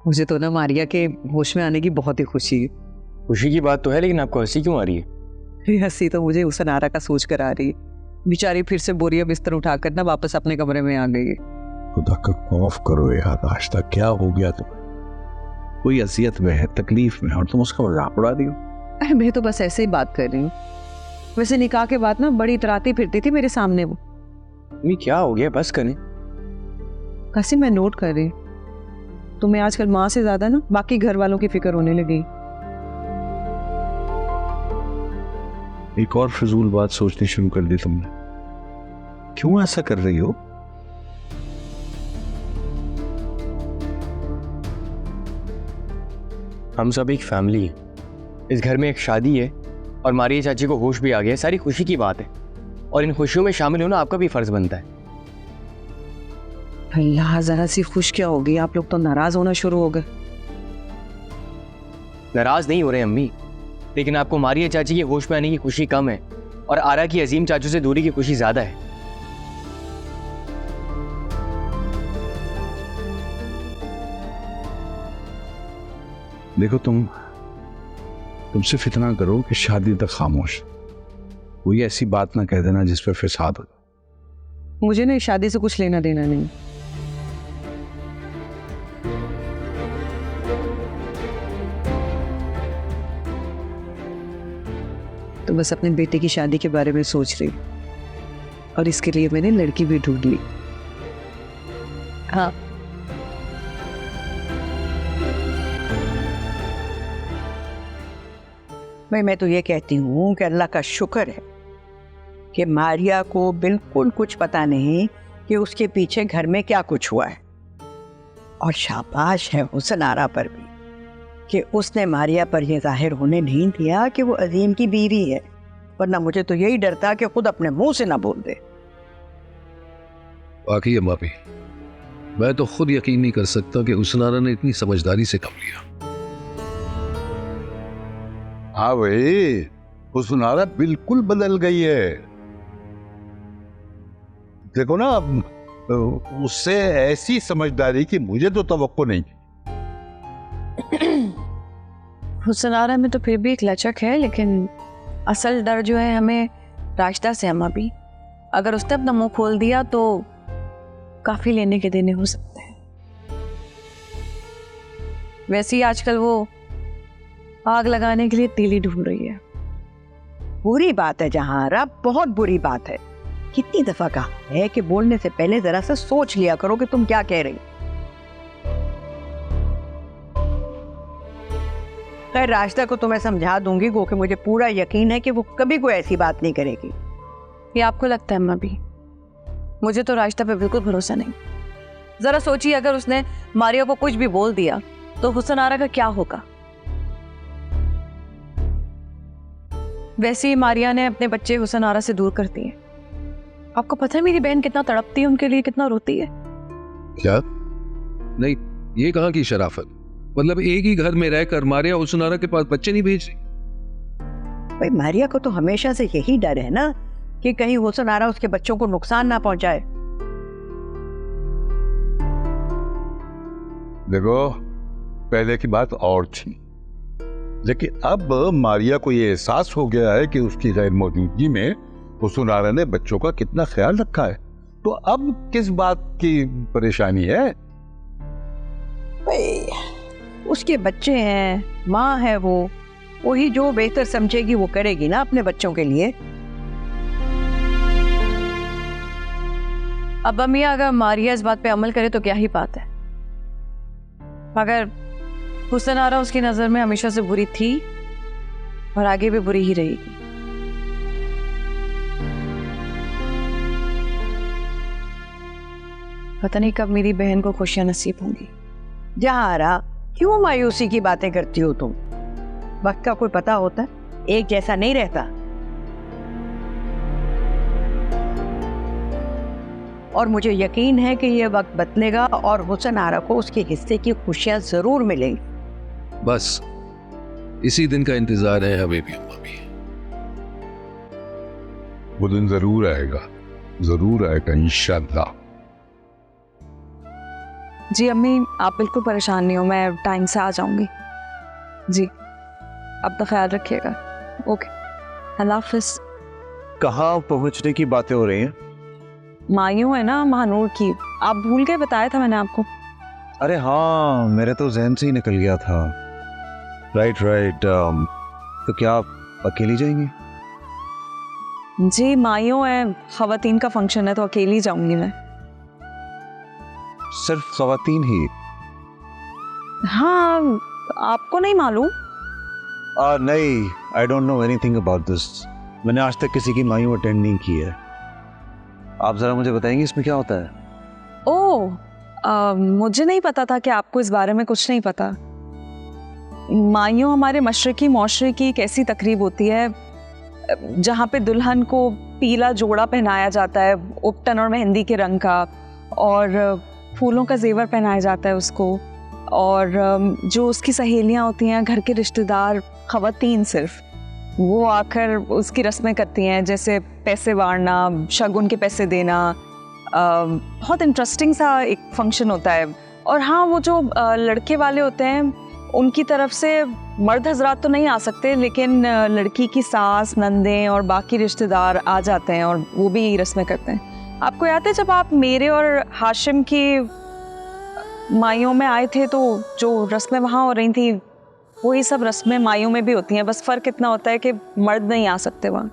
मुझे तो ना मारिया के होश में आने की बहुत ही खुशी है। खुशी की बात तो है, लेकिन आपको हंसी क्यों आ रही है? ये हंसी तो मुझे उस नारा का सोच कर आ रही है। बेचारी फिर से बोरिया बिस्तर उठाकर ना वापस अपने कमरे में आ गई है। खुदा का खौफ करो यार, आज तक क्या हो गया तुम्हें? कोई अजियत में है, तकलीफ में है और तुम उसका मजाक उड़ा रही हो। अरे मैं तो बस ऐसे ही बात कर रही हूँ। वैसे निकाह के बाद ना बड़ी इतराती फिरती थी मेरे सामने वो। अम्मी क्या हो गया, बस करें। कैसे मैं नोट कर रही हूँ, तुम्हें आजकल माँ से ज्यादा ना बाकी घर वालों की फिक्र होने लगी। एक और फिजूल बात सोचनी शुरू कर दी तुमने। क्यों ऐसा कर रही हो? हम सब एक फैमिली है, इस घर में एक शादी है और मारिया चाची को होश भी आ गया, सारी खुशी की बात है और इन खुशियों में शामिल होना आपका भी फर्ज बनता है। अल्लाह, जरा सी खुश क्या होगी, आप लोग तो नाराज होना शुरू हो गए। नाराज नहीं हो रहे अम्मी, लेकिन आपको मारिया चाची के होश में आने की खुशी कम है और आरा की अजीम चाचू से दूरी की खुशी ज्यादा है। देखो तुम सिर्फ इतना करो कि शादी तक खामोश, कोई ऐसी बात ना कह देना जिस पर फिसाद हो। मुझे ना इस शादी से कुछ लेना देना नहीं। तो बस अपने बेटे की शादी के बारे में सोच रही और इसके लिए मैंने लड़की भी ढूंढ ली। हाँ, भाई मैं तो ये कहती हूँ कि अल्लाह का शुक्र है कि मारिया को बिल्कुल कुछ पता नहीं कि उसके पीछे घर में क्या कुछ हुआ है। और शाबाश है हुसन आरा पर भी कि उसने मारिया पर यह जाहिर होने नहीं दिया कि वो अजीम की बीवी है, वरना मुझे तो यही डर था कि खुद अपने मुंह से ना बोल दे। वाकई अम्मा भी, मैं तो खुद यकीन नहीं कर सकता कि हुसन आरा ने इतनी समझदारी से काम लिया। हाँ भाई, हुसन आरा बिल्कुल बदल गई है। देखो ना, उससे ऐसी समझदारी की मुझे तो तवक्को नहीं। हुसन आरा में तो फिर भी एक लचक है, लेकिन असल डर जो है हमें राशिदा से। अम्मा भी, अगर उसने अपना मुंह खोल दिया तो काफी लेने के देने हो सकते हैं। वैसे ही आजकल वो आग लगाने के लिए तीली ढूंढ रही है। बुरी बात है जहां, बहुत बुरी बात है। कितनी दफा कहा है कि बोलने से पहले जरा सा सोच लिया करो कि तुम क्या कह रही। खैर, राशिदा को तो मैं समझा दूंगी, गो कि मुझे पूरा यकीन है कि वो कभी कोई ऐसी बात नहीं करेगी। ये आपको लगता है अम्मा भी? मुझे तो राशिदा पे बिल्कुल भरोसा नहीं। जरा सोचिए, अगर उसने मारिया को कुछ भी बोल दिया तो हुसन आरा का क्या होगा? वैसे ही मारिया ने अपने बच्चे हुसन आरा से दूर कर दिए। आपको पता है मेरी बहन कितना तड़पती है उनके लिए, कितना रोती है। क्या? नहीं, ये कहाँ की शराफत? मतलब एक ही घर में रहकर मारिया हुसन आरा के पास बच्चे नहीं भेज रही? भाई मारिया को तो हमेशा से यही डर है ना कि कहीं हुसन आरा उसके बच्चों को नुकसान ना पहुंचाए। देखो, पहले की बात और थी, लेकिन अब मारिया को ये एहसास हो गया है कि उसकी गैर मौजूदगी में हुसन आरा ने बच्चों का कितना ख्याल रखा है। तो अब किस बात की परेशानी है? भाई, उसके बच्चे हैं, माँ है वो, वही जो बेहतर समझेगी वो करेगी ना अपने बच्चों के लिए। अब अम्मिया, अगर मारिया इस बात पे अमल करे तो क्या ही बात है, मगर हुसन आरा उसकी नजर में हमेशा से बुरी थी और आगे भी बुरी ही रहेगी। पता नहीं कब मेरी बहन को खुशियां नसीब होंगी। जहारा, क्यों मायूसी की बातें करती हो तुम? वक्त का कोई पता होता है? एक जैसा नहीं रहता। और मुझे यकीन है कि यह वक्त बदलेगा और हुसन आरा को उसके हिस्से की खुशियां जरूर मिलेंगी। बस इसी दिन का इंतजार है हमें भी अम्मा भी। वो दिन जरूर आएगा इंशाअल्लाह। जी अम्मी, आप बिल्कुल परेशान नहीं हो, मैं टाइम से आ जाऊंगी। जी, अपना ख्याल रखिएगा। ओके, अल्लाह हाफिज़। कहाँ पहुंचने की बातें हो रही हैं? मायूं है ना महानूर की, आप भूल गए, बताया था मैंने आपको। अरे हाँ, मेरे तो जहन से ही निकल गया था। Right right. तो क्या आप अकेली जाएंगी? जी मायूं है, खवातीन का फंक्शन है तो अकेली जाऊंगी मैं। सिर्फ ख़वातीन ही? हाँ, आपको नहीं मालूम? नहीं, I don't know anything about this. मैंने आज तक किसी की मायूं अटेंड नहीं की है। आप ज़रा मुझे बताएंगे इसमें क्या होता है? मुझे नहीं पता था कि आपको इस बारे में कुछ नहीं पता। मायूं हमारे मशरकी मौशरे की एक ऐसी तकरीब होती है जहाँ पे दुल्हन को पीला जोड़ा पहनाया जाता है, उपटन और मेहंदी के रंग का, और फूलों का जेवर पहनाया जाता है उसको, और जो उसकी सहेलियाँ होती हैं, घर के रिश्तेदार, खवातीन सिर्फ, वो आकर उसकी रस्में करती हैं, जैसे पैसे वारना, शगुन के पैसे देना। बहुत इंटरेस्टिंग सा एक फंक्शन होता है। और हाँ, वो जो लड़के वाले होते हैं उनकी तरफ से मर्द हजरात तो नहीं आ सकते, लेकिन लड़की की सास, नंदें और बाकी रिश्तेदार आ जाते हैं और वो भी रस्में करते हैं। आपको याद है जब आप मेरे और हाशिम की माइयों में आए थे तो जो रस्में वहाँ हो रही थी, वही सब रस्में माइयों में भी होती हैं, बस फ़र्क इतना होता है कि मर्द नहीं आ सकते वहाँ।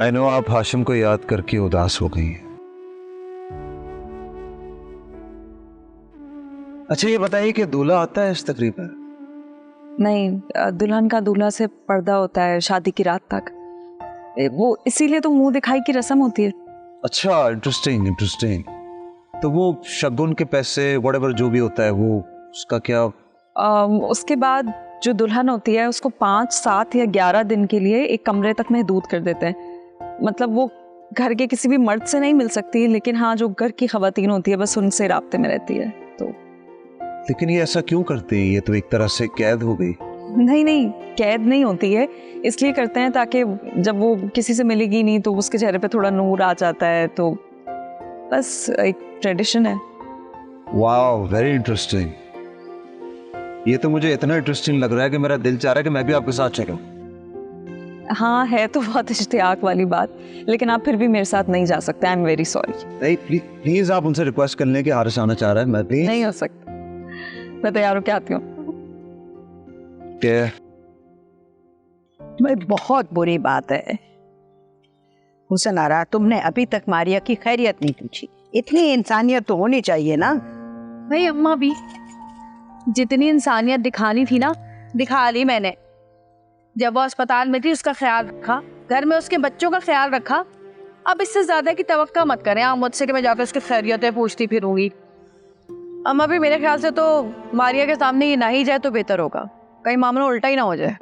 आई नो आप हाशिम को याद करके उदास हो गई हैं। अच्छा ये बताइए कि दूल्हा आता है इस तकरीब पर? नहीं, दुल्हन का दूल्हा से पर्दा होता है शादी की रात तक। वो इसीलिए तो मुंह दिखाई की रस्म होती है। अच्छा, इंटरेस्टिंग इंटरेस्टिंग। तो वो शगुन के पैसे व्हाटएवर जो भी होता है वो उसका क्या? उसके बाद जो दुल्हन होती है उसको 5, 7 या 11 दिन के लिए एक कमरे तक महदूद कर देते हैं। मतलब वो घर के किसी भी मर्द से नहीं मिल सकती, लेकिन हाँ जो घर की खवातीन होती है बस उनसे राब्ते में रहती है। तो लेकिन ये ऐसा क्यों करते हैं? ये तो एक तरह से कैद हो गई। नहीं नहीं, कैद नहीं होती है, इसलिए करते हैं ताकि जब वो किसी से मिलेगी नहीं तो उसके चेहरे पे थोड़ा नूर आ जाता है, तो बस एक ट्रेडिशन है। Wow, very interesting. ये तो मुझे इतना इंटरेस्टिंग लग रहा है कि मेरा दिल चाह रहा है कि मैं भी आपके साथ चलूं। हाँ, है तो बहुत इश्तियाक वाली बात, लेकिन आप फिर भी मेरे साथ नहीं जा सकते। I am very sorry. नहीं प्लीज आप उनसे रिक्वेस्ट कर लें कि हारिस आना चाह रहा है। मैं भी नहीं हो सकता, मैं तैयार होके आती हूँ। भाई बहुत बुरी बात है हुसन आरा, तुमने अभी तक मारिया की खैरियत नहीं पूछी। इतनी इंसानियत तो होनी चाहिए ना। भाई अम्मा भी जितनी इंसानियत दिखानी थी ना, दिखा ली मैंने। जब वो अस्पताल में थी उसका ख्याल रखा, घर में उसके बच्चों का ख्याल रखा। अब इससे ज्यादा की तवक्का मत करें आप मुझसे कि मैं जाकर उसकी खैरियतें पूछती फिरूंगी। अम्मा भी मेरे ख्याल से तो मारिया के सामने ये ना ही जाए तो बेहतर होगा, कहीं मामला उल्टा ही ना हो जाए।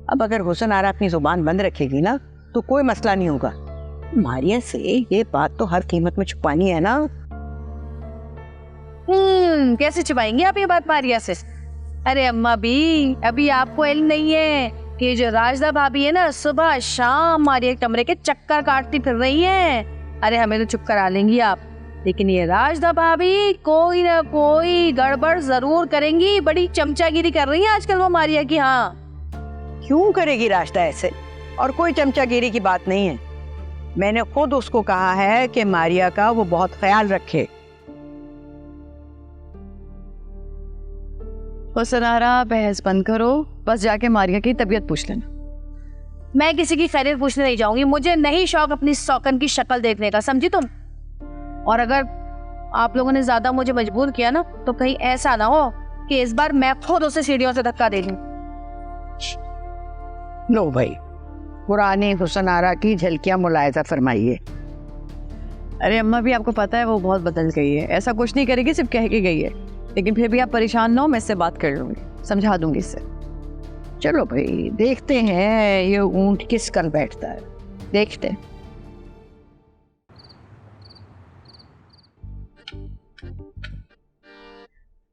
अब अगर हुसन आरा अपनी जुबान बंद रखेगी ना तो कोई मसला नहीं होगा। मारिया से ये बात तो हर कीमत में छुपानी है ना। कैसे छुपाएंगे आप ये बात मारिया से? अरे अम्मा भी अभी आपको इल्म नहीं है कि जो राजदा भाभी है ना, सुबह शाम मारिया के कमरे के चक्कर काटती फिर रही है। अरे हमें तो चुप करा लेंगी आप, लेकिन ये राजदा भाभी कोई ना कोई गड़बड़ जरूर करेंगी। बड़ी चमचागिरी कर रही है आजकल वो मारिया की। हाँ, क्यों करेगी रास्ता ऐसे? और कोई चमचागिरी की बात नहीं है। मैंने खुद उसको कहा है कि मारिया का वो बहुत ख्याल रखे। हुसनारा, बहस बंद करो, बस जाके मारिया की तबीयत पूछ लेना। मैं किसी की खैरियत पूछने नहीं जाऊंगी। मुझे नहीं शौक अपनी सौकन की शक्ल देखने का, समझी तुम? और अगर आप लोगों ने ज्यादा मुझे मजबूर किया ना तो कहीं ऐसा ना हो कि इस बार मैं खुद उसे सीढ़ियों से धक्का दे दूं। लो भाई, पुराने हुसन आरा की झलकियां मुलायजा फरमाइए। अरे अम्मा भी आपको पता है वो बहुत बदल गई है, ऐसा कुछ नहीं करेगी, सिर्फ कह के गई है। लेकिन फिर भी आप परेशान ना हो, मैं इससे बात कर लूंगी, समझा दूंगी इससे। चलो भाई, देखते हैं ये ऊंट किस कल बैठता है, देखते हैं।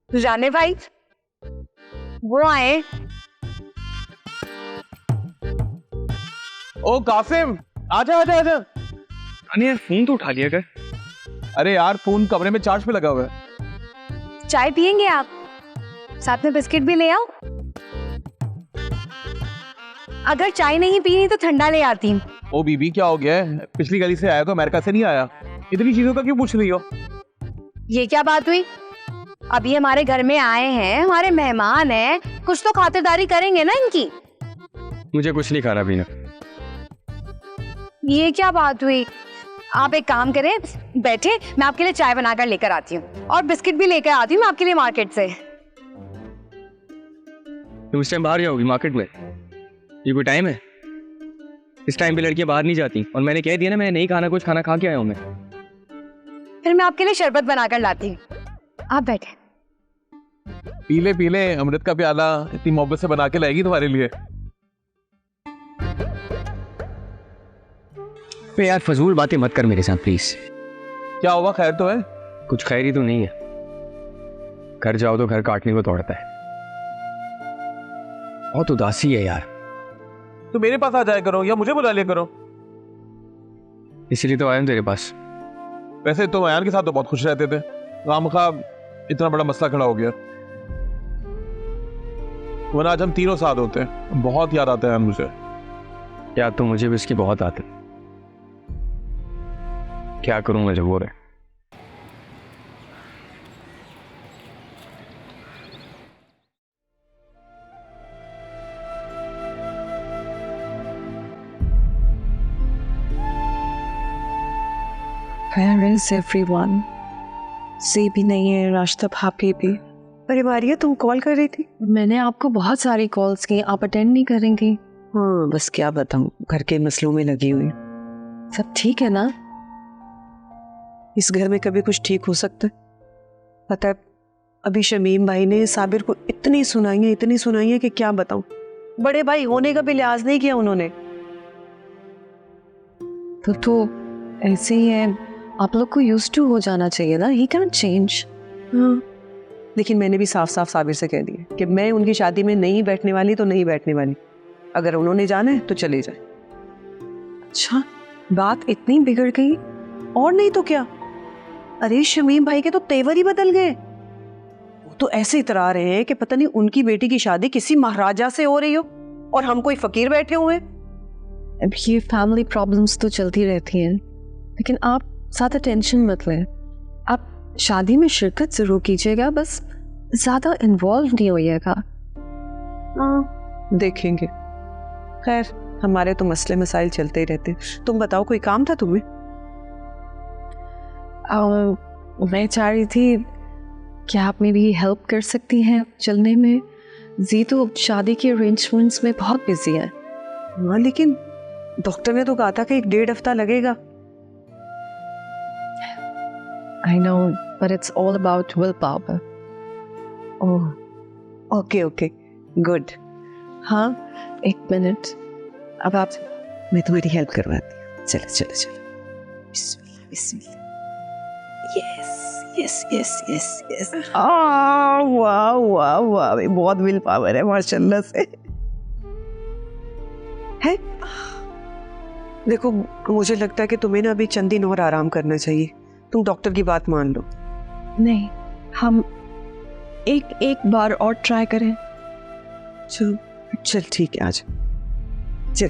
जाने भाई वो आए। ओ कासिम, आजा आजा आजा। अरे यार फोन तो उठा लिया कर। अरे यार फोन कमरे में चार्ज पे लगा हुआ है। चाय पियेंगे आप? साथ में बिस्किट भी ले आओ। अगर चाय नहीं पीनी तो ठंडा ले आती हूँ। ओ बीबी क्या हो गया है? पिछली गली से आया तो अमेरिका से नहीं आया। इतनी चीजों का क्यों पूछ रही हो? ये क्या बात हुई? अभी हमारे घर में आए हैं, हमारे मेहमान हैं, कुछ तो खातिरदारी करेंगे ना इनकी। मुझे कुछ नहीं खाना पीना। ये क्या बात हुई? आप एक काम करें, बैठे, मैं आपके लिए चाय बनाकर लेकर आती हूँ और बिस्किट भी लेकर आती हूँ मैं आपके लिए मार्केट से। तुम इस टाइम बाहर जाओगी मार्केट में? ये कोई टाइम है? इस टाइम पे लड़कियां बाहर नहीं जाती, और मैंने कह दिया ना मैं नहीं खाना, कुछ खाना खा के आया हूँ मैं। फिर मैं आपके लिए शरबत बनाकर लाती हूँ, आप बैठे। पी ले अमृत का प्याला, इतनी मोहब्बत से बना के लाएगी तुम्हारे लिए। पे यार फजूल बातें मत कर मेरे साथ प्लीज। क्या हुआ, खैर तो है? कुछ खैर ही तो नहीं है। घर जाओ तो घर काटने को तोड़ता है। बहुत उदासी है यार। तो मेरे पास आ जाया करो या मुझे बुला लिया करो। इसीलिए तो आया हूँ तेरे पास। वैसे तुम अयान के साथ तो बहुत खुश रहते थे, खामखा इतना बड़ा मसला खड़ा हो गया। वरना आज हम तीनों साथ होते। बहुत याद आता है अयान मुझे। याद तो मुझे भी इसकी बहुत आती। क्या करूं, मजबूर है। Where is everyone? से भी नहीं है, रास्ता भाभी भी। अरे मारिया तुम कॉल कर रही थी? मैंने आपको बहुत सारी कॉल्स की, आप अटेंड नहीं करेंगी। हाँ बस क्या बताऊं, घर के मसलों में लगी हुई। सब ठीक है ना? इस घर में कभी कुछ ठीक हो सकता है? पता है अभी शमीम भाई ने साबिर को इतनी सुनाई है कि क्या बताऊं। बड़े भाई होने का भी लिहाज नहीं किया उन्होंने। तो ऐसे ही है, आप लोग को यूज्ड टू हो जाना चाहिए ना, ही कैन चेंज। हाँ लेकिन मैंने भी साफ साफ साबिर से कह दिया कि मैं उनकी शादी में नहीं बैठने वाली तो नहीं बैठने वाली। अगर उन्होंने जाना है तो चले जाए। अच्छा बात इतनी बिगड़ गई? और नहीं तो क्या। अरे शमीम भाई के तो तेवर ही बदल गए। वो तो ऐसे इतरा रहे हैं कि पता नहीं उनकी बेटी की शादी किसी महाराजा से हो रही हो और हम कोई फकीर बैठे हुए हैं। अब ये फैमिली प्रॉब्लम्स तो चलती रहती हैं, लेकिन आप ज़्यादा टेंशन मत लें। आप शादी में शिरकत ज़रूर कीजिएगा, बस ज़्यादा इन्वॉल्व नहीं होइएगा। देखेंगे। खैर हमारे तो मसले मसाइल चलते ही रहते। तुम बताओ कोई काम था तुम्हें? मैं चाह रही थी कि आप मेरी हेल्प कर सकती हैं चलने में। जी तो शादी के अरेंजमेंट्स में बहुत बिजी है। हाँ लेकिन डॉक्टर ने तो कहा था कि 1-1.5 हफ्ता लगेगा। I know, but it's all about willpower. Oh okay good. हाँ 1 मिनट, अब आप मैं तुम्हारी हेल्प करवाती हूँ। चलो बिस्मिल्लाह बिस्मिल्लाह। यस वाह बहुत विल पावर है माशाल्लाह से। है देखो मुझे लगता है कि तुम्हें ना अभी चंद दिन और आराम करना चाहिए। तुम डॉक्टर की बात मान लो। नहीं, हम एक बार और ट्राई करें। चल ठीक है आज चल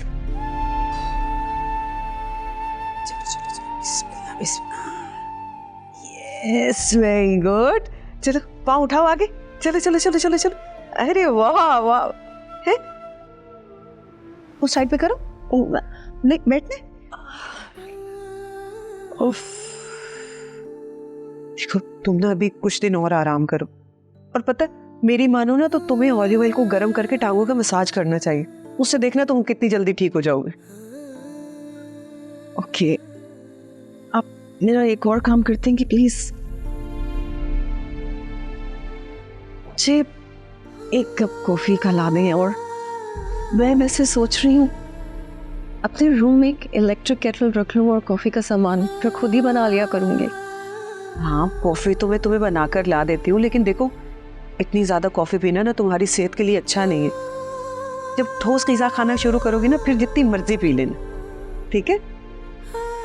यस वेरी गुड। चलो पाँव उठाओ आगे। चलो। अरे वाह है उस साइड पे करो। नहीं बैठने। देखो तुम ना अभी कुछ दिन और आराम करो, और पता है मेरी मानो ना तो तुम्हें ऑलिव ऑयल को गर्म करके टांगों का मसाज करना चाहिए। उससे देखना तुम कितनी जल्दी ठीक हो जाओगे। ओके, आप मेरा एक और काम करते हैं कि प्लीज मुझे 1 कप कॉफी का ला दें। और मैं वैसे सोच रही हूँ अपने रूम में एक इलेक्ट्रिक केटल रख लूँ और कॉफी का सामान फिर खुद ही बना लिया करूँगी। हाँ कॉफी तो मैं तुम्हें बनाकर ला देती हूँ, लेकिन देखो इतनी ज्यादा कॉफी पीना ना तुम्हारी सेहत के लिए अच्छा नहीं है। जब ठोस ग़िज़ा खाना शुरू करोगी ना फिर जितनी मर्जी पी लेना, ठीक है?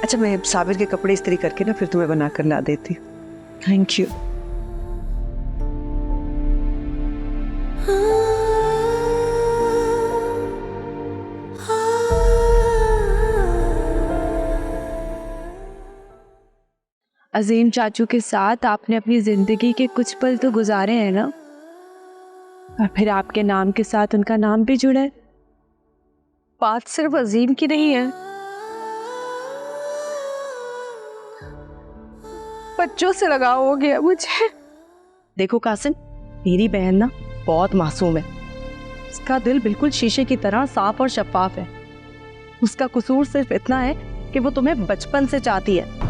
अच्छा, मैं साबिर के कपड़े इस्त्री करके ना फिर तुम्हें बना कर ला देती हूँ। Thank you. अजीम चाचू के साथ आपने अपनी जिंदगी के कुछ पल तो गुजारे हैं ना, और फिर आपके नाम के साथ उनका नाम भी जुड़ा है। बात सिर्फ अजीम की नहीं है, बच्चों से लगाव हो गया मुझे। देखो कासिम, मेरी बहन ना बहुत मासूम है। उसका दिल बिल्कुल शीशे की तरह साफ और शफाफ है। उसका कसूर सिर्फ इतना है कि वो तुम्हें बचपन से चाहती है।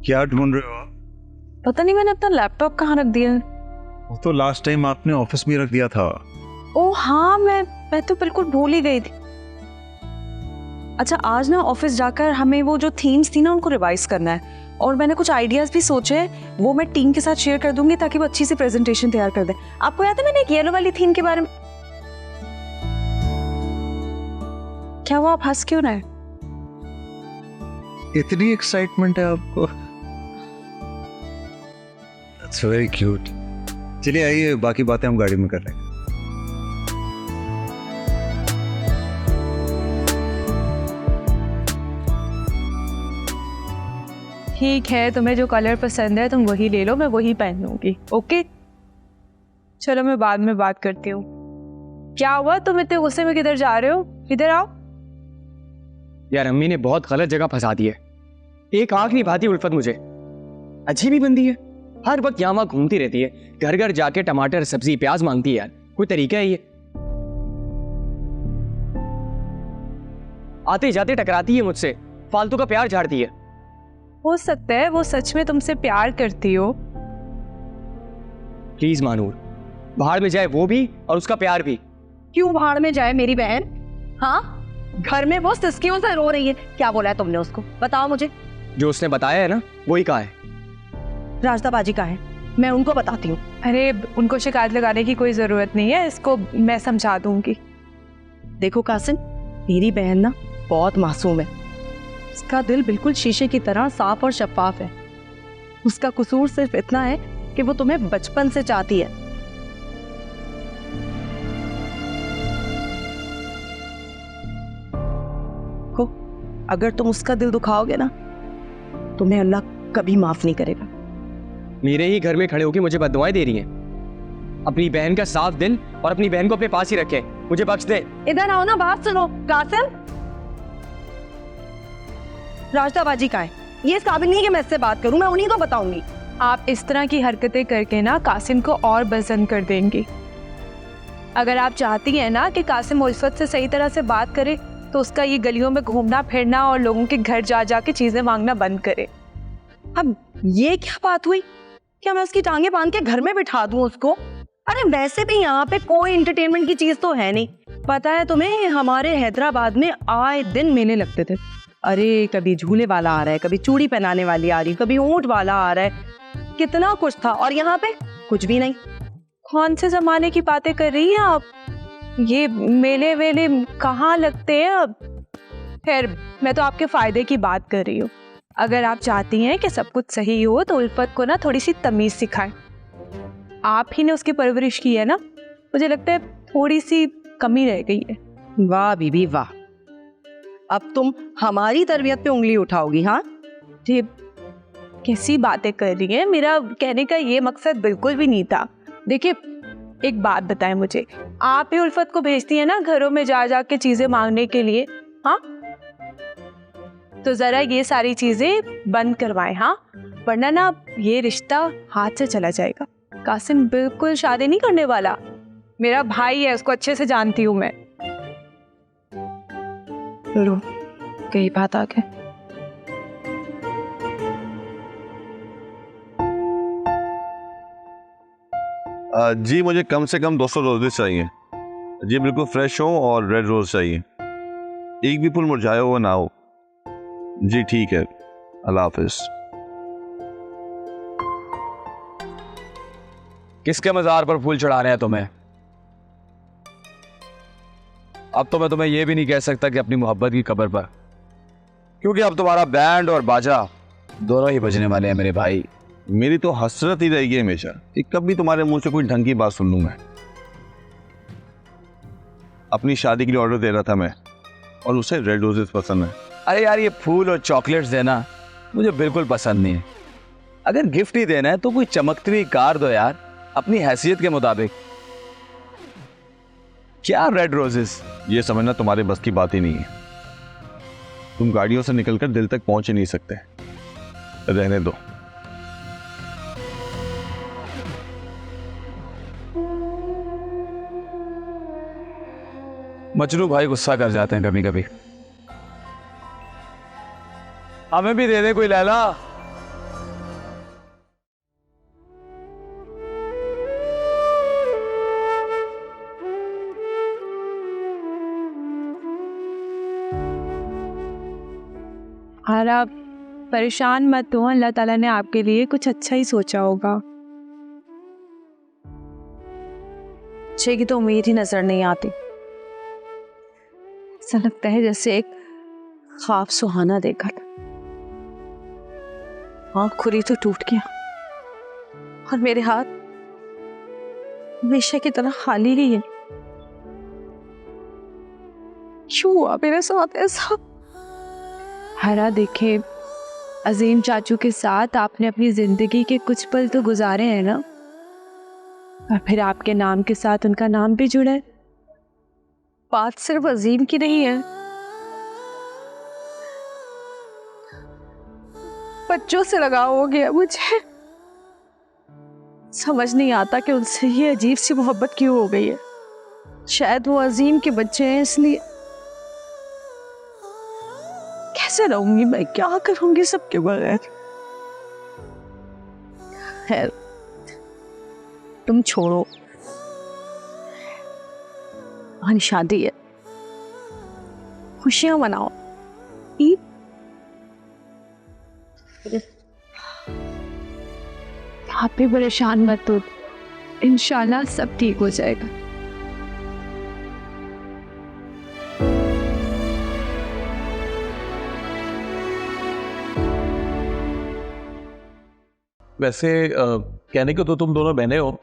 क्या ढूंढ रहे हो आप? पता नहीं मैंने अपना लैपटॉप कहाँ रख दिया है। वो तो लास्ट टाइम आपने ऑफिस में रख दिया था। ओ हाँ, मैं तो बिल्कुल भूल ही गई थी। अच्छा, आज ना ऑफिस जाकर हमें वो जो थीम्स थी ना उनको रिवाइज करना है, और मैंने कुछ आइडियाज भी सोचे हैं, वो मैं टीम के साथ शेयर कर दूंगी ताकि वो अच्छी सी प्रेजेंटेशन तैयार कर दे। आपको याद है मैंने एक येलो वाली थीम के बारे में? क्या हुआ, आप हंस क्यों रहे हैं? इतनी एक्साइटमेंट है आपको? That's very cute. चलिए आइए, बाकी बातें हम गाड़ी में कर लेंगे। ठीक है, तुम्हें जो कलर पसंद है तुम वही ले लो, मैं वही पहन लूंगी। ओके चलो, मैं बाद में बात करती हूँ। क्या हुआ, तुम इतने गुस्से में किधर जा रहे हो? इधर आओ। यार अम्मी ने बहुत गलत जगह फंसा दी है। एक आंख नहीं भाती उल्फत मुझे, अच्छी भी बंदी है, हर वक्त यहाँ वहाँ घूमती रहती है, घर घर जाके टमाटर सब्जी प्याज मांगती है। यार कोई तरीका है ये? आते जाते टकराती है मुझसे, फालतू का प्यार झाड़ती है। हो सकता है वो सच में तुमसे प्यार करती हो। प्लीज मानूर, बाहर में जाए वो भी और उसका प्यार भी। क्यों भाड़ में जाए मेरी बहन? हाँ, घर में वो सिसकियों से रो रही है। क्या बोला है तुमने उसको, बताओ मुझे। जो उसने बताया है ना वही कहा है। राजदा बाजी का है, मैं उनको बताती हूँ। अरे उनको शिकायत लगाने की कोई जरूरत नहीं है, इसको मैं समझा दूंगी। देखो कासिम, मेरी बहन ना बहुत मासूम है। उसका दिल बिल्कुल शीशे की तरह साफ और शफाफ है। उसका कसूर सिर्फ इतना है कि वो तुम्हें बचपन से चाहती है। अगर तुम उसका दिल दुखाओगे ना, तुम्हें अल्लाह कभी माफ नहीं करेगा। मेरे ही घर में खड़े होकर मुझे बददुआएं दे रही हैं। अपनी बहन का साफ दिल और अपनी बहन को अपने पास ही रखे, मुझे बख्श दे। इधर आओ ना, बात सुनो। कासिम, राजदाबाजी का है, ये इस काबिल नहीं कि मैं इससे बात करूं, मैं उन्हीं को बताऊंगी। आप इस तरह की हरकतें करके ना कासिम को और बेज़न कर देंगी। अगर आप चाहती हैं ना कि कासिम उल्फत से सही तरह से बात करे, तो उसका ये गलियों में घूमना फिरना और लोगों के घर जा जाके चीजें मांगना बंद करे। अब ये क्या बात हुई? क्या मैं उसकी टांगे बांध के घर में बिठा दूं उसको? अरे वैसे भी यहाँ पे कोई एंटरटेनमेंट की चीज तो है नहीं। पता है तुम्हें, हमारे हैदराबाद में आए दिन मेले लगते थे। अरे कभी झूले वाला आ रहा है, कभी चूड़ी पहनाने वाली आ रही, कभी ऊंट वाला आ रहा है, कितना कुछ था। और यहाँ पे कुछ भी नहीं। कौन से जमाने की बातें कर रही हैं आप? ये मेले वेले कहाँ लगते हैं अब? खैर, मैं तो आपके फायदे की बात कर रही हूँ। अगर आप चाहती हैं कि सब कुछ सही हो तो उल्फत को ना थोड़ी सी तमीज सिखाएं। आप ही ने उसकी परवरिश की है ना, मुझे लगता है थोड़ी सी कमी रह गई है। वाह बीबी वाह, अब तुम हमारी तरबियत पे उंगली उठाओगी? हाँ जी, कैसी बातें कर रही हैं? मेरा कहने का ये मकसद बिल्कुल भी नहीं था। देखिए, एक बात बताएं मुझे, आप ही उल्फत को भेजती हैं ना घरों में जा जा के चीजें मांगने के लिए? हाँ, तो जरा ये सारी चीजें बंद करवाएं, हाँ, वरना ना ये रिश्ता हाथ से चला जाएगा। कासिम बिल्कुल शादी नहीं करने वाला। मेरा भाई है, उसको अच्छे से जानती हूँ मैं। लो, कई बात आ गई। जी मुझे कम से कम 200 रोजेस चाहिए जी, बिल्कुल फ्रेश हो और रेड रोज चाहिए, एक भी फूल मुरझाया हुआ ना हो जी। ठीक है, अल्लाह हाफिज। किसके मज़ार पर फूल चढ़ाने हैं तुम्हें? अब तो मैं तुम्हें यह भी नहीं कह सकता कि अपनी मोहब्बत की कब्र पर, क्योंकि अब तुम्हारा बैंड और बाजा दोनों ही बजने वाले हैं मेरे भाई। मेरी तो हसरत ही रहेगी हमेशा कि कभी तुम्हारे मुंह से कोई ढंग की बात सुन लूं मैं। अपनी शादी के लिए ऑर्डर दे रहा था मैं, और उसे रेड रोजेस पसंद है। अरे यार, ये फूल और चॉकलेट्स देना मुझे बिल्कुल पसंद नहीं है। अगर गिफ्ट ही देना है तो कोई चमकती हुई कार दो यार, अपनी हैसियत के मुताबिक। क्या रेड रोजेस? ये समझना तुम्हारे बस की बात ही नहीं है। तुम गाड़ियों से निकलकर दिल तक पहुंच ही नहीं सकते, रहने दो। मजनू भाई गुस्सा कर जाते हैं कभी कभी। हमें भी दे दे कोई लैला। और आप परेशान मत हो, अल्लाह ताला ने आपके लिए कुछ अच्छा ही सोचा होगा। अच्छे की तो उम्मीद ही नजर नहीं आती। ऐसा लगता है जैसे एक ख्वाब सुहाना देखा था। आँख खुली तो टूट गया और मेरे हाथ हमेशा की तरह खाली ही है। क्यों हुआ मेरे साथ ऐसा? हरा देखे, अजीम चाचू के साथ आपने अपनी जिंदगी के कुछ पल तो गुजारे हैं ना, और फिर आपके नाम के साथ उनका नाम भी जुड़ा है। बात सिर्फ अजीम की नहीं है, बच्चों से लगाव हो गया मुझे। समझ नहीं आता कि उनसे ये अजीब सी मोहब्बत क्यों हो गई है। शायद वो अजीम के बच्चे हैं इसलिए। कैसे रहूंगी मैं, क्या करूंगी सबके बगैर? खैर तुम छोड़ो, हमारी शादी है, खुशियां मनाओ। ईद आप भी परेशान मत हो, इंशाल्लाह सब ठीक हो जाएगा। वैसे कहने को तो तुम दोनों बहने हो,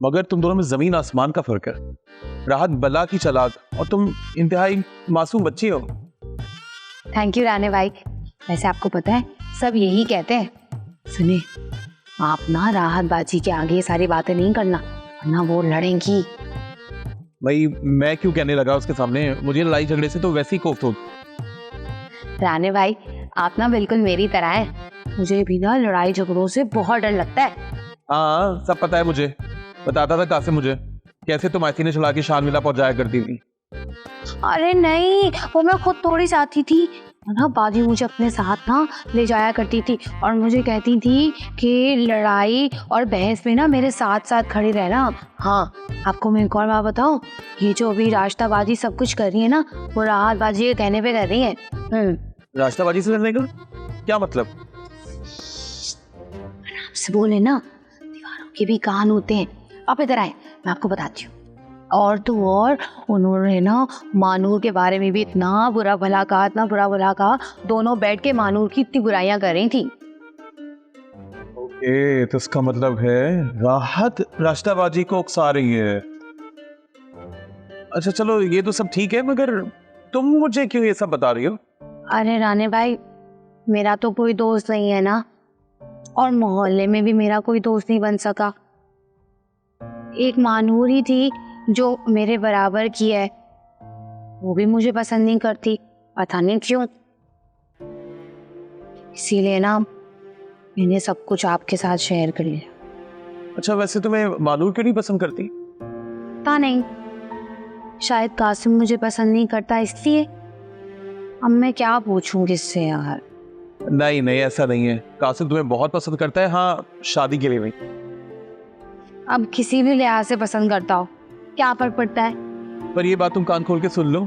मगर तुम दोनों में जमीन आसमान का फर्क है। राहत बला की चालाक और तुम इंतहाई मासूम बच्ची हो। थैंक यू राणे भाई। वैसे आपको पता है सब यही कहते हैं। सुनिए, आप ना राहत बाजी के आगे ये सारी बातें नहीं करना, वरना वो लड़ेंगी। भाई मैं क्यों कहने लगा उसके सामने, मुझे लड़ाई झगड़े से तो वैसे ही कोफ्त हो। राणे भाई आप ना बिल्कुल मेरी तरह हैं। मुझे भी ना लड़ाई झगड़ों से बहुत डर लगता है। हाँ सब पता है मुझे, बताता था कासिम मुझे कैसे तुम आईसी ने चला के शार्मिला पहुंचाया करती थी। अरे नहीं, वो मैं खुद थोड़ी चाहती थी ना, बाजी मुझे अपने साथ ना ले जाया करती थी और मुझे कहती थी कि लड़ाई और बहस में ना मेरे साथ साथ खड़ी रहना। हाँ, आपको मैं एक और बात बताऊं, ये जो अभी राश्ताबाजी सब कुछ कर रही है ना, वो राहत बाजी के कहने पे कर रही है। राश्ताबाजी से लड़ने का क्या मतलब? आराम से बोले ना, दीवारों के भी कान होते हैं। आप इधर आए, मैं आपको बताती हूँ। और तो और उन्होंने ना मानूर के बारे में भी इतना बुरा भला कहा, इतना बुरा भला कहा। दोनों बैठ के मानूर की इतनी बुराइयां कर रही थी। ओके, तो इसका मतलब है राहत राष्ट्रबाजी को उकसा रही है। अच्छा चलो ये तो सब ठीक है, मगर तुम मुझे क्यों ये सब बता रही हो? अरे राणे भाई, मेरा तो कोई दोस्त नहीं है ना, और मोहल्ले में भी मेरा कोई दोस्त नहीं बन सका। एक मानूर ही थी जो मेरे बराबर की है, वो भी मुझे पसंद नहीं करती, पता नहीं क्यों। इसीलिए ना मैंने सब कुछ आपके साथ शेयर कर लिया। अच्छा वैसे तुम्हें मानूर क्यों नहीं पसंद करती? पता नहीं, शायद कासिम मुझे पसंद नहीं करता इसलिए। अब मैं क्या पूछूं किससे यार। नहीं नहीं ऐसा नहीं है, कासिम तुम्हें बहुत पसंद करता है। हाँ शादी के लिए नहीं। अब किसी भी लिहाज से पसंद करता हो, क्या फर्क पड़ता है? पर ये बात तुम कान खोल के सुन लो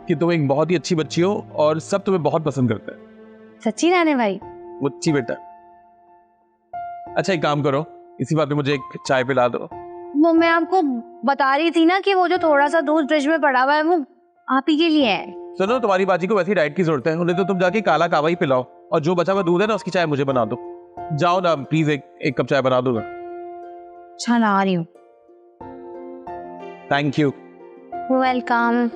कि तुम एक बहुत ही अच्छी बच्ची हो और सब तुम्हें बहुत पसंद करते हैं। सच्ची राने भाई? मुच्ची बेटा। अच्छा एक काम करो, इसी बात पे मुझे एक चाय पिला दो। वो मैं आपको बता रही थी ना कि वो जो थोड़ा सा दूध फ्रिज में पड़ा हुआ है वो आप ही के लिए है। सुनो, तुम्हारी बाजी को वैसी डाइट की जरूरत है, उन्हें तो तुम जाके काला कावा ही पिलाओ और जो बचा हुआ दूध है ना उसकी चाय मुझे बना दो। जाओ ना प्लीज, एक कप चाय बना दो ना। अच्छा ला रही हूँ। Thank you. वेलकम।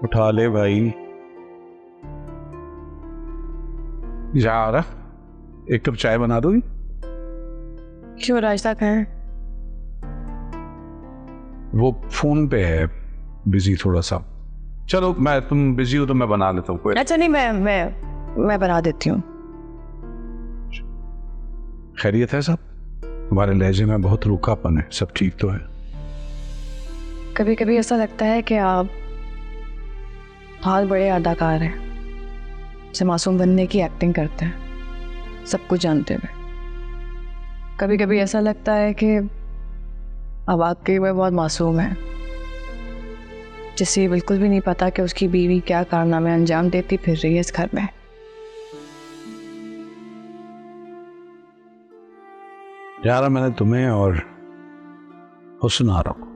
उठा ले भाई। जा रहा, एक कप चाय बना दोगी? क्यों राजदा कहाँ है? वो फोन पे है, बिजी थोड़ा सा। चलो मैं, तुम बिजी हो तो मैं बना लेता हूँ। अच्छा नहीं, मैं बना देती हूँ। खैरियत है सब? तुम्हारे लहजे में बहुत रूखापन है, सब ठीक तो है? कभी कभी ऐसा लगता है कि आप बहुत बड़े अदाकार हैं, से मासूम बनने की एक्टिंग करते हैं सब कुछ जानते हुए। कभी कभी ऐसा लगता है कि अब आपके वह बहुत मासूम है, जिसे ये बिल्कुल भी नहीं पता कि उसकी बीवी क्या कारनामे अंजाम देती फिर रही है इस घर में। यार मैंने तुम्हें और हुस्न आरा को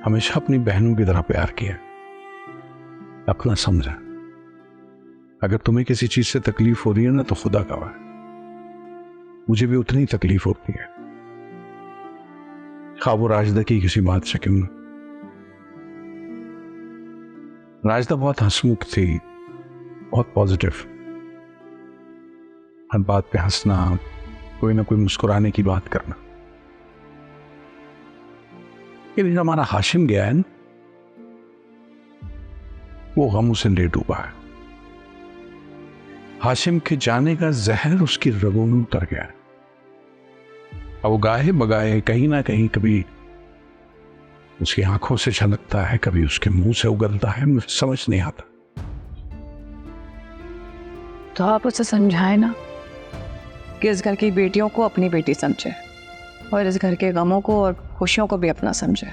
हमेशा अपनी बहनों की तरह प्यार किया, अपना समझा। अगर तुम्हें किसी चीज से तकलीफ हो रही है ना तो खुदा का है, मुझे भी उतनी तकलीफ होती है, खा वो राजदा की किसी बात से क्यों ना। राजदा बहुत हंसमुख थी, बहुत पॉजिटिव, हर बात पे हंसना, कोई ना कोई मुस्कुराने की बात करना। लेकिन हमारा हाशिम गया है ना, वो गम उसे ले डूबा है। हाशिम के जाने का जहर उसकी रगों में उतर गया है। अब वो गाहे बगाए कहीं ना कहीं कभी उसकी आंखों से झलकता है, कभी उसके मुंह से उगलता है, मुझे समझ नहीं आता। तो आप उसे समझाए ना कि इस घर की बेटियों को अपनी बेटी समझे और इस घर के गमों को और खुशियों को भी अपना समझे।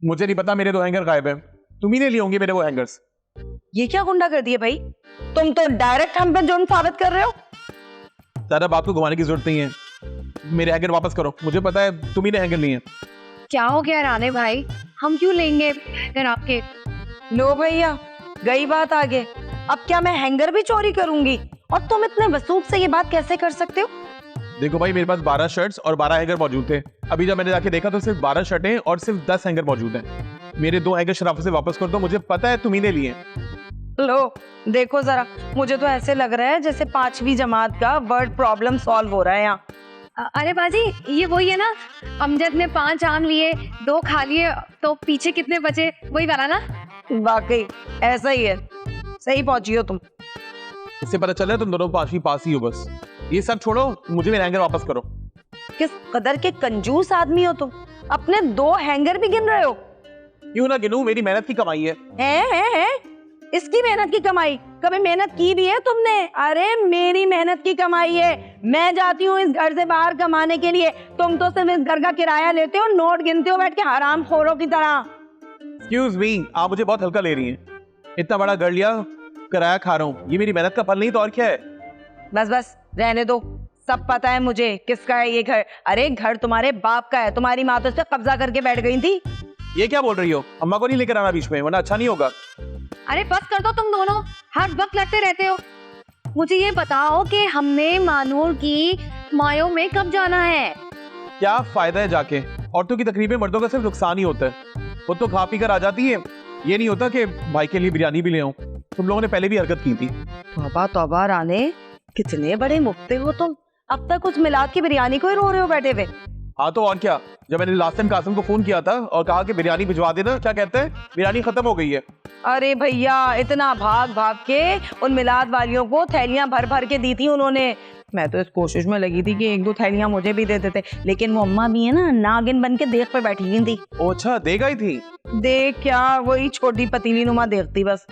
मुझे नहीं पता, मेरे 2 हैंगर गायब हैं। तुम ही ले लिए होंगे मेरे वो हैंगर्स। ये क्या गुंडा कर दिया भाई? तुम तो डायरेक्ट हम पे जुर्म साबित कर रहे हो। ज्यादा बात को घुमाने की जरूरत नहीं है, मेरे हैंगर वापस करो। मुझे पता है तुम ही ने हैंगर लिए हैं। क्या हो गया राने भाई, हम क्यों लेंगे हैंगर आपके? लो भैया, गई बात आगे। अब क्या मैं हैंगर भी चोरी करूंगी? और तुम इतने वसूख से ये बात कैसे कर सकते हो? देखो भाई, मेरे पास 12 शर्ट्स और 12 हैंगर मौजूद थे। अभी जब मैंने जाके देखा तो सिर्फ 12 शर्टें और सिर्फ 10 हैंगर मौजूद हैं। मेरे 2 हैंगर शराफत से वापस कर दो, मुझे पता है तुम ही ने लिए हैं। लो देखो जरा, मुझे तो ऐसे लग रहा है जैसे 5वीं जमात का वर्ड प्रॉब्लम सॉल्व हो रहा है यहाँ। अरे बाजी, ये वही है ना, अमजद ने 5 आम लिए, 2 खा लिए, तो पीछे कितने बचे, वही वाला ना? वाकई ऐसा ही है, सही पहुंची हो तुम। इससे पता चल रहा है तुम दोनों पास ही हो। बस ये सब छोड़ो, मुझे मेरे हैंगर वापस करो। किस कदर के कंजूस आदमी हो तुम, अपने 2 हैंगर भी गिन रहे हो। क्यों ना गिनूं, मेरी मेहनत की कमाई है। इसकी मेहनत की कमाई? कभी मेहनत की भी है तुमने? अरे मेरी मेहनत की कमाई है, मैं जाती हूँ इस घर से बाहर कमाने के लिए, तुम तो सिर्फ इस घर का किराया लेते हो, नोट गिनते हो बैठ के हराम खोरों की तरह। एक्सक्यूज मी, आप मुझे बहुत हल्का ले रही हैं। इतना बड़ा घर लिया, किराया खा रहा हूँ, ये मेरी मेहनत का फल नहीं तो और क्या है? बस रहने दो, सब पता है मुझे किसका है ये घर। अरे घर तुम्हारे बाप का है, तुम्हारी माँ तो इस पे कब्जा करके बैठ गई थी। ये क्या बोल रही हो? अम्मा को नहीं लेकर आना बीच में, वरना अच्छा नहीं होगा। अरे बस कर दो तुम दोनों, हर वक्त लड़ते रहते हो। मुझे ये बताओ कि हमने मानूर की मायों में कब जाना है? क्या फायदा है जाके? औरतों की तकरीबें मर्दों का सिर्फ नुकसान ही होता है। वो तो खा पी कर आ जाती है, ये नहीं होता कि भाई के लिए बिरयानी भी ले आऊं। तुम लोगों ने पहले भी हरकत की थी। तौबा तौबा राने, कितने बड़े मुफ्ते हो तुम। अब तक उस मिलाद की बिरयानी को ही रो रहे हो बैठे हुए। हाँ तो और क्या, जब मैंने लास्ट टाइम कासिम को फोन किया था और कहा कि बिरयानी भिजवा देना, क्या कहते हैं, बिरयानी खत्म हो गई है। अरे भैया इतना भाग भाग के उन मिलाद वालियों को थैलियां भर भर के दी थी उन्होंने। मैं तो इस कोशिश में लगी थी कि 1-2 थैलियां मुझे भी दे देते, लेकिन वो अम्मा भी है ना, नागिन बन के देख पे बैठी हुई थी। अच्छा, देगा ही थी? देख क्या, वही छोटी पतीली नुमा देखती बस।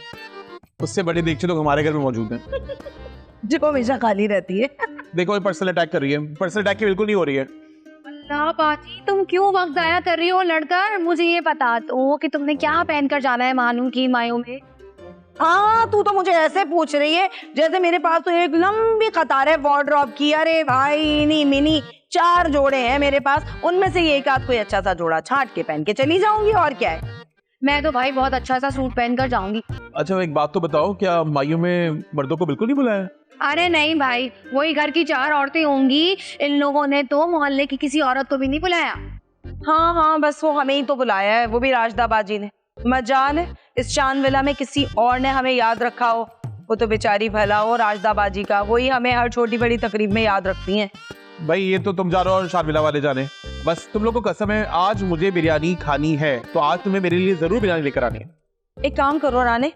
उससे बड़ी देगची तो हमारे घर में मौजूद है जो हमेशा खाली रहती है। देखो, पर्सनल अटैक कर रही है। पर्सनल अटैक की बिल्कुल नहीं हो रही है। अल्लाह बाजी, तुम क्यों वक्त जाया कर रही हो लड़कर? मुझे ये बता दो कि तुमने क्या पहनकर जाना है मानू की मायों में? हाँ, तू तो मुझे ऐसे पूछ रही है जैसे मेरे पास तो एक लंबी कतार है वार्डरोब की। अरे भाई, इनी मिनी 4 जोड़े हैं मेरे पास, उनमें से एक आध कोई अच्छा सा जोड़ा छांट के पहन के चली जाऊंगी, और क्या है। मैं तो भाई बहुत अच्छा सा सूट पहनकर जाऊंगी। अच्छा, एक बात तो बताओ, क्या माइयों में मर्दों को बिल्कुल नहीं बुलाया? अरे नहीं भाई, वही घर की 4 औरतें होंगी, इन लोगों ने तो मोहल्ले की किसी औरत को भी नहीं बुलाया। हाँ हाँ, बस वो हमें ही तो बुलाया है, वो भी राजदा बाजी ने। मजाल है इस चांद विला में किसी और ने हमें याद रखा हो। वो तो बेचारी भला हो राजदा बाजी का, वही हमें हर छोटी बड़ी तकरीब में याद रखती हैं। भाई ये तो तुम जानो और शारमिला वाले जाने, बस तुम लोग को कसम है आज मुझे बिरयानी खानी है, तो आज तुम्हें मेरे लिए जरूर बिरयानी लेकर आनी है। एक काम करो राने,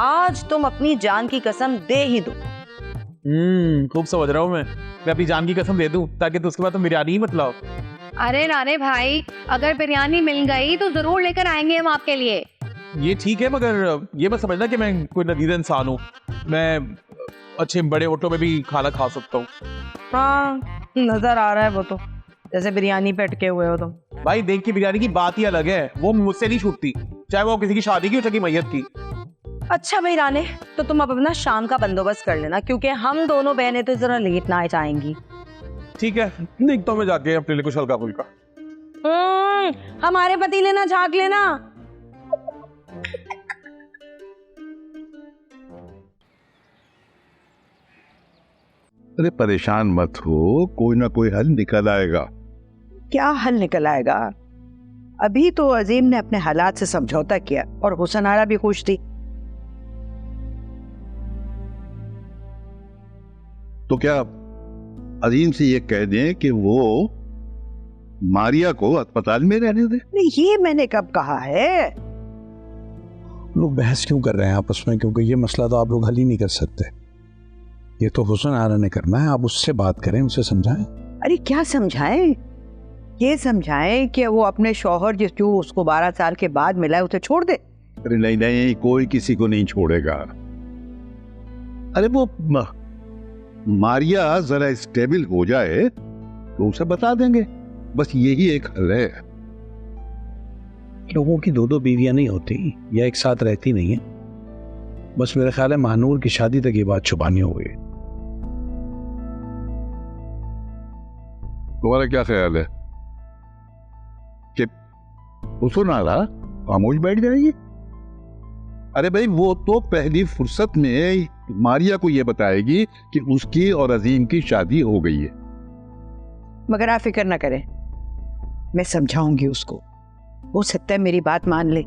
आज तुम अपनी जान की कसम दे ही दो। खूब समझ रहा हूँ मैं अपनी जान की कसम दे दूं ताकि तो उसके बाद तुम बिरयानी ही मत लाओ। अरे नाने भाई, अगर बिरयानी मिल गई तो जरूर लेकर आएंगे हम आपके लिए। ये ठीक है, मगर ये मत समझना कि मैं कोई नदीदा इंसान हूँ। मैं अच्छे बड़े होटलों में भी खाना खा सकता हूँ। हाँ, नजर आ रहा है वो तो, जैसे बिरयानी पे अटके हुए हो तुम। भाई देख के बिरयानी की बात ही अलग है, वो मुझसे नहीं छूटती, चाहे वो किसी की शादी की हो चाहे की मैयत की। अच्छा भाई राने, तो तुम अब अपना शाम का बंदोबस्त कर लेना, क्योंकि हम दोनों बहनें तो जरा लेट नाइट आएंगी। ठीक है, देखता हूँ मैं जाके अपने लिए कुछ हल्का फुल्का। हमारे पतीले ना झांक लेना। अरे परेशान मत हो, कोई ना कोई हल निकल आएगा। क्या हल निकल आएगा? अभी तो अजीम ने अपने हालात से समझौता किया और हुसनारा भी खुश थी। तो क्या अजीम से ये कह दें कि वो मारिया को अस्पताल में रहने दे? नहीं, ये मैंने कब कहा है? लोग बहस क्यों कर रहे हैं आपस में? क्योंकि ये मसला तो आप लोग हल ही नहीं कर सकते। ये तो हुसन आरा ने करना है, आप उससे बात करें, उसे समझाएं। अरे क्या समझाएं? ये समझाएं कि वो अपने शौहर जो उसको 12 साल के बाद मिला है उसे छोड़ दे। अरे नहीं नहीं, कोई किसी को नहीं छोड़ेगा। अरे वो मारिया जरा स्टेबल हो जाए तो उसे बता देंगे, बस यही एक हल है। लोगों की 2-2 बीवियां नहीं होती या एक साथ रहती नहीं है। बस मेरा ख्याल है महानूर की शादी तक ये बात छुपानी होगी। तुम्हारा क्या ख्याल है कि हुसनारा खामोश बैठ जाएगी? अरे भाई, वो तो पहली फुर्सत में मारिया को ये बताएगी कि उसकी और अजीम की शादी हो गई है। मगर आप फिक्र ना करें, मैं समझाऊंगी उसको, हो सकता है मेरी बात मान ले।